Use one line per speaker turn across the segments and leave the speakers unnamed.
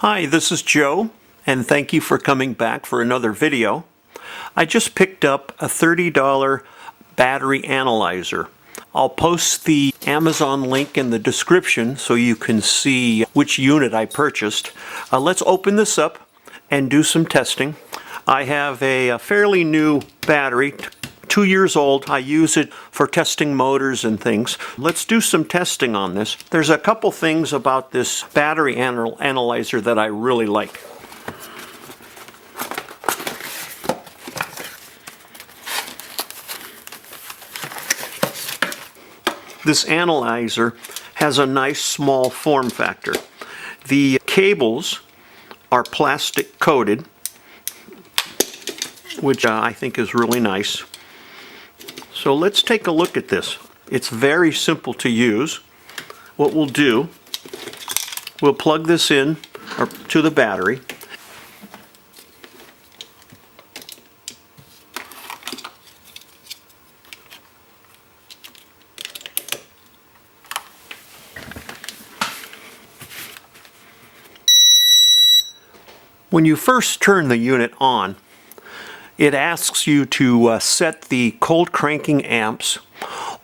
Hi, this is Joe, and thank you for coming back for another video. I just picked up a $30 battery analyzer. I'll post the Amazon link in the description so you can see which unit I purchased. Let's open this up and do some testing. I have a fairly new battery, 2 years old. I use it for testing motors and things. Let's do some testing on this. There's a couple things about this battery analyzer that I really like. This analyzer has a nice small form factor. The cables are plastic coated, which I think is really nice. So let's take a look at this. It's very simple to use. What we'll do, we'll plug this in to the battery. When you first turn the unit on, it asks you to set the cold cranking amps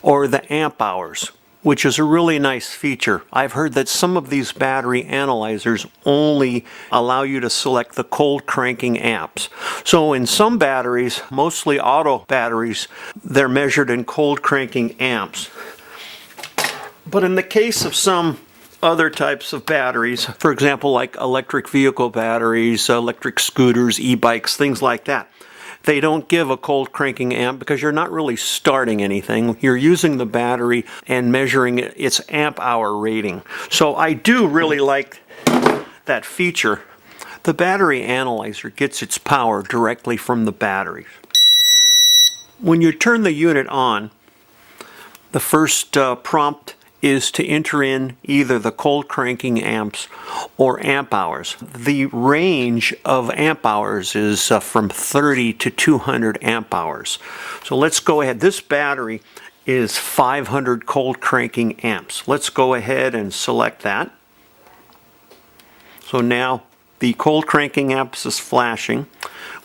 or the amp hours, which is a really nice feature. I've heard that some of these battery analyzers only allow you to select the cold cranking amps. So in some batteries, mostly auto batteries, they're measured in cold cranking amps. But in the case of some other types of batteries, for example, like electric vehicle batteries, electric scooters, e-bikes, things like that, they don't give a cold cranking amp because you're not really starting anything. You're using the battery and measuring its amp hour rating. So I do really like that feature. The battery analyzer gets its power directly from the batteries. When you turn the unit on, the first prompt is to enter in either the cold cranking amps or amp hours. The range of amp hours is from 30 to 200 amp hours. So let's go ahead. This battery is 500 cold cranking amps. Let's go ahead and select that. So now the cold cranking amps is flashing.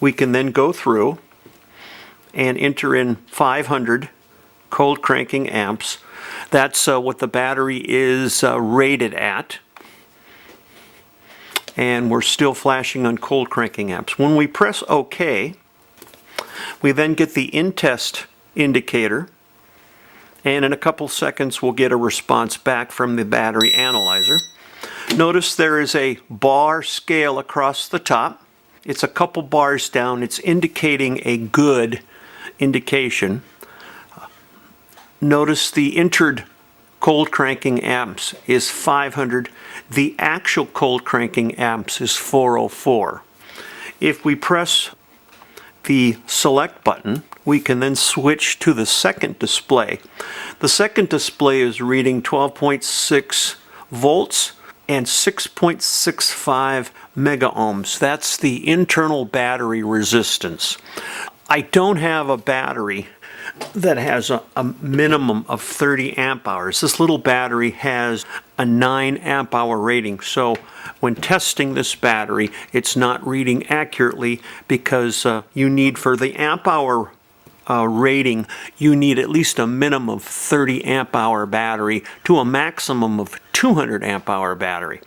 We can then go through and enter in 500 cold cranking amps. That's what the battery is rated at. And we're still flashing on cold cranking amps. When we press OK, we then get the in-test indicator. And in a couple seconds, we'll get a response back from the battery analyzer. Notice there is a bar scale across the top. It's a couple bars down. It's indicating a good indication. Notice the entered cold cranking amps is 500. The actual cold cranking amps is 404. If we press the select button, we can then switch to the second display. The second display is reading 12.6 volts and 6.65 mega ohms. That's the internal battery resistance. I don't have a battery that has a minimum of 30 amp hours. This little battery has a 9 amp hour rating. So when testing this battery, it's not reading accurately because you need, for the amp hour rating, you need at least a minimum of 30 amp hour battery to a maximum of 200 amp hour battery.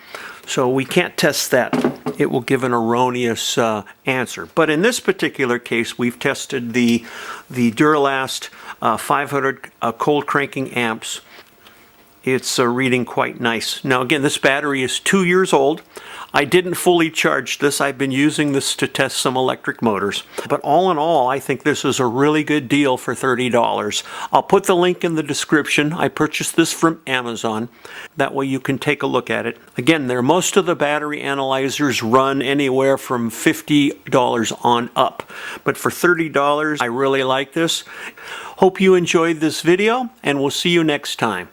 So we can't test that. It will give an erroneous answer. But in this particular case, we've tested the Duralast 500 cold cranking amps. It's reading quite nice. Now again, this battery is 2 years old. I didn't fully charge this. I've been using this to test some electric motors. But all in all, I think this is a really good deal for $30. I'll put the link in the description. I purchased this from Amazon. That way you can take a look at it. Again, most of the battery analyzers run anywhere from $50 on up. But for $30, I really like this. Hope you enjoyed this video, and we'll see you next time.